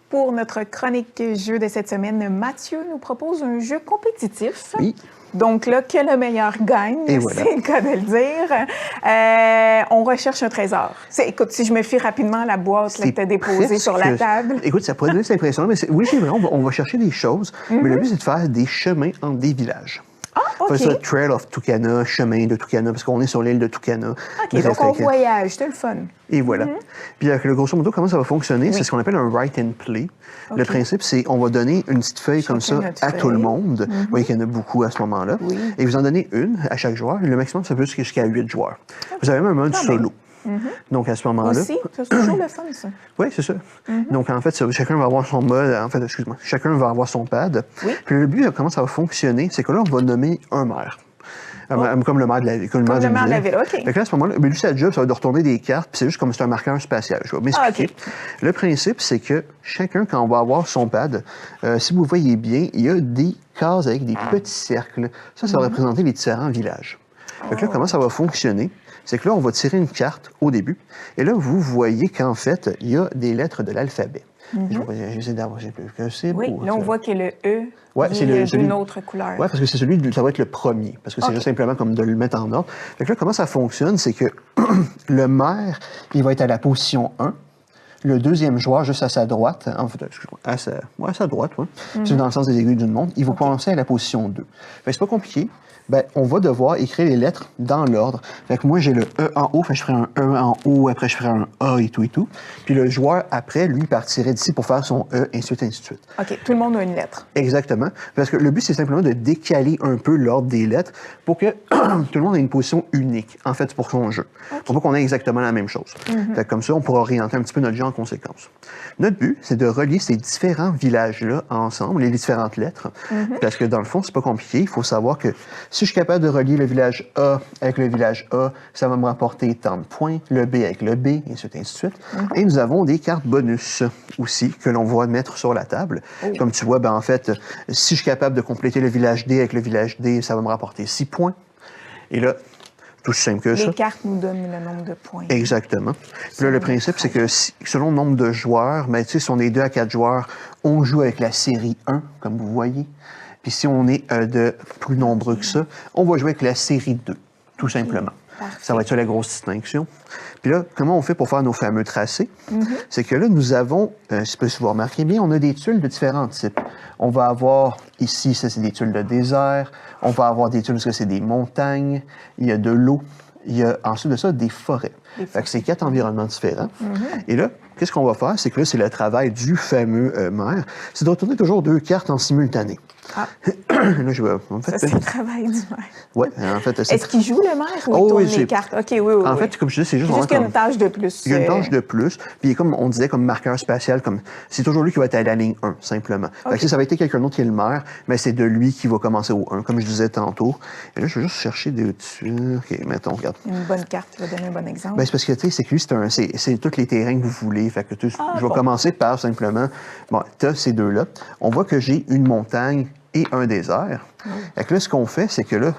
Pour notre chronique jeu de cette semaine, Mathieu nous propose un jeu compétitif. Oui. Donc là, que le meilleur gagne, voilà. c'est le cas de le dire. On recherche un trésor. Écoute, si je me fie rapidement à la boîte que tu as déposée sur la table. Écoute, ça pourrait donner cette impression, mais oui, c'est vrai, on va chercher des choses, mais le but, c'est de faire des chemins entre des villages. Ah, OK. Faire ça, Trail of Tucana, chemin de Tucana, parce qu'on est sur l'île de Tucana. OK, donc on voyage, c'est le fun. Et voilà. Puis, le grosso modo, comment ça va fonctionner, c'est ce qu'on appelle un write and play. Le principe, c'est on va donner une petite feuille comme ça à tout le monde. Vous voyez qu'il y en a beaucoup à ce moment-là. Et vous en donnez une à chaque joueur. Le maximum, ça peut jusqu'à 8 joueurs. Vous avez même un mode solo. Donc, à ce moment-là... Aussi, c'est toujours le fun, ça. Oui, c'est ça. Donc, en fait, chacun va avoir son mode... En fait, excuse-moi. Chacun va avoir son pad. Puis le but, comment ça va fonctionner, c'est que là, on va nommer un maire. Comme le maire de la ville. Comme le maire de la ville, OK. Donc là, à ce moment-là, lui, sa job, ça va être de retourner des cartes, puis c'est juste comme c'est un marqueur spatial. Je vais m'expliquer. Le principe, c'est que chacun, quand on va avoir son pad, si vous voyez bien, il y a des cases avec des petits cercles. Ça va représenter les différents villages. Donc là, comment ça va fonctionner? C'est que là, on va tirer une carte au début. Et là, vous voyez qu'en fait, il y a des lettres de l'alphabet. J'essaie d'avoir plus que oui, là, on voit que le E est d'une autre couleur. Oui, parce que c'est celui, ça va être le premier. Parce que c'est juste simplement comme de le mettre en ordre. Fait que là, comment ça fonctionne, c'est que le maire, il va être à la position 1. Le deuxième joueur, juste à sa droite, en fait, excuse-moi, à sa droite, c'est dans le sens des aiguilles d'une montre, il va passer à la position 2. Fait que c'est pas compliqué. Ben, on va devoir écrire les lettres dans l'ordre. Fait que moi, j'ai le E en haut, fait que je ferai un E en haut, après je ferai un A et tout et tout. Puis le joueur, après, lui, partirait d'ici pour faire son E, ainsi de suite. OK, tout le monde a une lettre. Exactement. Parce que le but, c'est simplement de décaler un peu l'ordre des lettres pour que tout le monde ait une position unique, en fait, pour son jeu. Pour pas qu'on ait exactement la même chose. Fait que comme ça, on pourra orienter un petit peu notre jeu en conséquence. Notre but, c'est de relier ces différents villages-là ensemble, les différentes lettres. Parce que dans le fond, c'est pas compliqué. Il faut savoir que si je suis capable de relier le village A avec le village A, ça va me rapporter tant de points, le B avec le B, et ainsi de suite. Et nous avons des cartes bonus aussi que l'on va mettre sur la table. Comme tu vois, ben, en fait, si je suis capable de compléter le village D avec le village D, ça va me rapporter 6 points. Et là, tout aussi simple que ça. Les cartes nous donnent le nombre de points. Exactement. Puis là, le principe, c'est que selon le nombre de joueurs, ben, tu sais, si on est 2 à 4 joueurs, on joue avec la série 1, comme vous voyez. Puis si on est de plus nombreux que ça, on va jouer avec la série 2, tout simplement. Ça va être ça la grosse distinction. Puis là, comment on fait pour faire nos fameux tracés? C'est que là, nous avons, si vous remarquez bien, on a des tuiles de différents types. On va avoir ici, ça c'est des tuiles de désert. On va avoir des tuiles où c'est des montagnes. Il y a de l'eau. Il y a ensuite de ça des forêts. Fait que c'est 4 environnements différents. Et là, qu'est-ce qu'on va faire? C'est que là, c'est le travail du fameux maire. C'est de retourner toujours 2 cartes en simultané. Là, ça, c'est le travail du maire. Oui, en fait. Est-ce qu'il joue le maire ou il tourne les cartes? OK, oui. En fait, comme je dis, c'est juste qu'il y a une tâche de plus. Il y a une tâche de plus. Puis comme on disait, comme marqueur spatial, c'est toujours lui qui va être à la ligne 1, simplement. Fait que si ça va être quelqu'un d'autre qui est le maire, mais c'est de lui qui va commencer au 1, comme je disais tantôt. Et là, je vais juste chercher des tuiles. OK, mettons, regarde. Une bonne carte, tu vas donner un bon exemple. Ben, c'est parce que, tu sais, c'est que lui, c'est tous les terrains que vous voulez. Fait que je vais commencer par simplement, bon, tu as ces deux-là. On voit que j'ai une montagne et un désert. Fait que là, ce qu'on fait, c'est que là,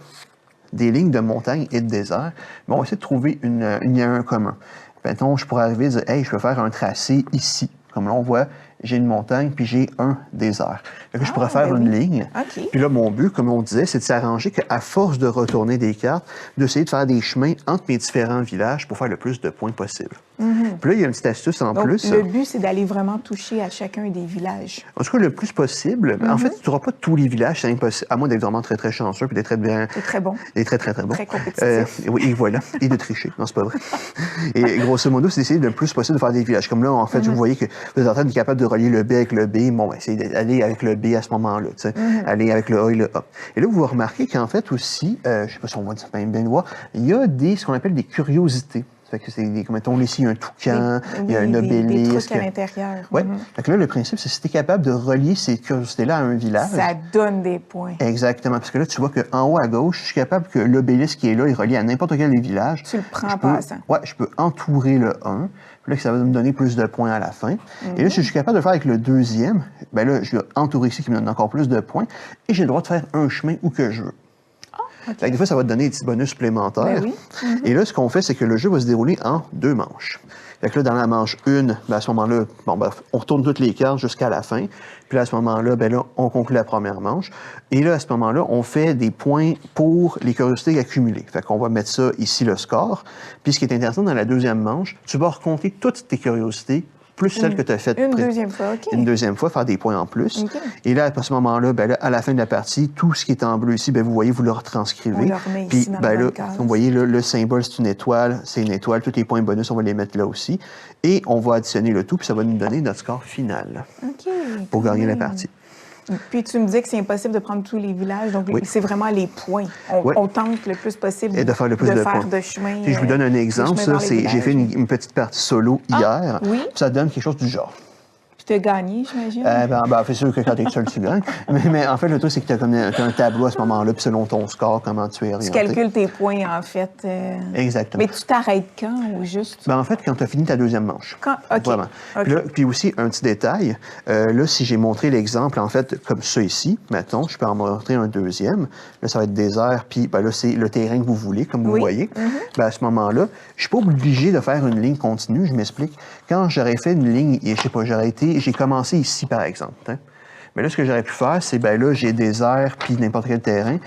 des lignes de montagne et de désert, on va essayer de trouver un lien commun. Mettons, je pourrais arriver et dire, hey, je peux faire un tracé ici. Comme là, on voit, j'ai une montagne puis j'ai un désert. Fait que je pourrais faire une ligne. Puis là, mon but, comme on disait, c'est de s'arranger qu'à force de retourner des cartes, d'essayer de faire des chemins entre mes différents villages pour faire le plus de points possible. Puis là, il y a une petite astuce en plus. Le but, c'est d'aller vraiment toucher à chacun des villages. En tout cas, le plus possible. En fait, tu n'auras pas tous les villages, c'est impossible, à moins d'être vraiment très, très chanceux puis d'être très bien. C'est très bon. Et très, très, très bon. Très compétitif. Oui, et voilà. Et de tricher. Non, c'est pas vrai. Et grosso modo, c'est d'essayer le plus possible de faire des villages. Comme là, en fait, vous voyez que vous êtes en train d'être capable de relier le B avec le B. Bon, ben, c'est d'aller avec le B à ce moment-là. Tu sais, aller avec le A et le A. Et là, vous remarquez qu'en fait aussi, je ne sais pas si on va bien le voir, il y a ce qu'on appelle des curiosités. Fait que c'est comme mettons ici, il y a un toucan, il y a un obélisque. Des trucs à l'intérieur. Oui. Fait que là, le principe, c'est si tu es capable de relier ces curiosités-là à un village. Ça donne des points. Exactement. Parce que là, tu vois qu'en haut à gauche, je suis capable que l'obélisque qui est là est relié à n'importe quel des villages. Tu le prends en passant. Oui, je peux entourer le 1. Puis là, ça va me donner plus de points à la fin. Et là, si je suis capable de le faire avec le deuxième, ben là, je vais entourer ici qui me donne encore plus de points. Et j'ai le droit de faire un chemin où que je veux. Fait que des fois, ça va te donner des petits bonus supplémentaires. Ben oui. Et là, ce qu'on fait, c'est que le jeu va se dérouler en 2 manches. Fait que là, dans la manche 1, à ce moment-là, on retourne toutes les cartes jusqu'à la fin. Puis là, à ce moment-là, on conclut la première manche. Et là, à ce moment-là, on fait des points pour les curiosités accumulées. Fait qu'on va mettre ça ici, le score. Puis ce qui est intéressant, dans la deuxième manche, tu vas recompter toutes tes curiosités plus celle que tu as faite. Une deuxième fois, OK. Une deuxième fois, faire des points en plus. OK. Et là, à ce moment-là, à la fin de la partie, tout ce qui est en bleu ici, vous voyez, vous le retranscrivez. On le remet Puis, ici dans la bonne case. vous voyez, le symbole, c'est une étoile. C'est une étoile. Tous les points bonus, on va les mettre là aussi. Et on va additionner le tout, puis ça va nous donner notre score final OK. pour gagner la partie. Puis tu me dis que c'est impossible de prendre tous les villages, donc Oui. c'est vraiment les points. On tente le plus possible Et de faire le plus de points. de chemin. Puis je vous donne un exemple. Ça, j'ai fait une... une petite partie solo hier. Oui? Puis ça donne quelque chose du genre. Tu as gagné, j'imagine? C'est sûr que quand tu es seul, tu gagnes. Mais en fait, le truc, c'est que tu as un tableau à ce moment-là, puis selon ton score, comment tu es orienté. Tu calcules tes points, en fait. Exactement. Mais tu t'arrêtes quand ou juste? En fait, quand tu as fini ta deuxième manche. OK. Vraiment. Okay. Puis aussi, un petit détail. Là, si j'ai montré l'exemple, en fait, comme ça ici, mettons, je peux en montrer un deuxième. Là, ça va être désert, puis là, c'est le terrain que vous voulez, comme vous voyez. À ce moment-là, je suis pas obligé de faire une ligne continue. Je m'explique. Quand j'aurais fait une ligne, je sais pas, j'ai commencé ici, par exemple. Hein. Mais là, ce que j'aurais pu faire, c'est, là, j'ai des airs puis n'importe quel terrain.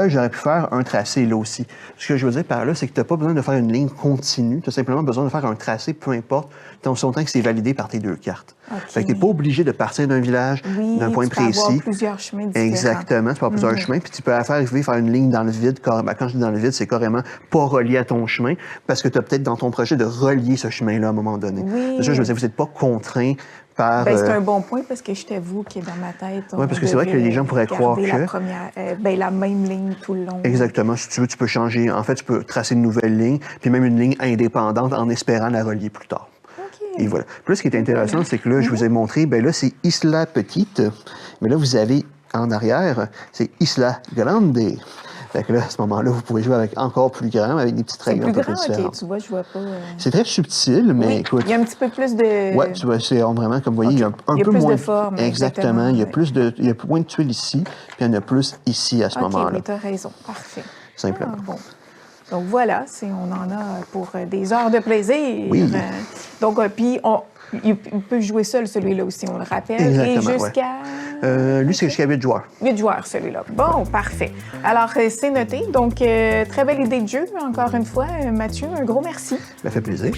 J'aurais pu faire un tracé là aussi. Ce que je veux dire par là, c'est que tu n'as pas besoin de faire une ligne continue. Tu as simplement besoin de faire un tracé, peu importe, tant que c'est validé par tes 2 cartes. Okay. Fait que tu n'es pas obligé de partir d'un village, d'un point précis. Tu peux avoir plusieurs chemins différents. Exactement, tu peux avoir plusieurs chemins, puis tu peux arriver à faire une ligne dans le vide. Quand je dis dans le vide, c'est carrément pas relié à ton chemin, parce que tu as peut-être dans ton projet de relier ce chemin-là à un moment donné. Oui. Déjà, je veux dire, vous n'êtes pas contraint par... c'est un bon point, parce que je t'avoue que dans ma tête, Oui, parce que c'est vrai que les gens pourraient croire que... la même ligne tout le long. Exactement. Si tu veux, tu peux changer. En fait, tu peux tracer une nouvelle ligne, puis même une ligne indépendante en espérant la relier plus tard. Et voilà. Puis là, ce qui est intéressant, c'est que là, je vous ai montré, là, c'est Isla Petite. Mais là, vous avez en arrière, c'est Isla Grande. Fait que là, à ce moment-là, vous pouvez jouer avec encore plus grand, avec des petites règles un peu différentes. OK, tu vois, je vois pas... C'est très subtil, mais écoute... Il y a un petit peu plus de... Oui, tu vois, c'est vraiment, comme vous voyez, il y a un peu moins... Il y a plus de forme. Exactement. Il y a plus de... Il y a moins de tuiles ici, puis il y en a plus ici, à ce moment-là. OK, mais tu as raison. Parfait. Simplement. Bon. Donc voilà, on en a pour des heures de plaisir. Oui. Donc, puis il peut jouer seul, celui-là aussi, on le rappelle. Exactement, et jusqu'à... lui, c'est jusqu'à 8 joueurs. 8 joueurs, celui-là. Bon, parfait. Alors, c'est noté. Donc, très belle idée de jeu, encore une fois. Mathieu, un gros merci. Ça fait plaisir.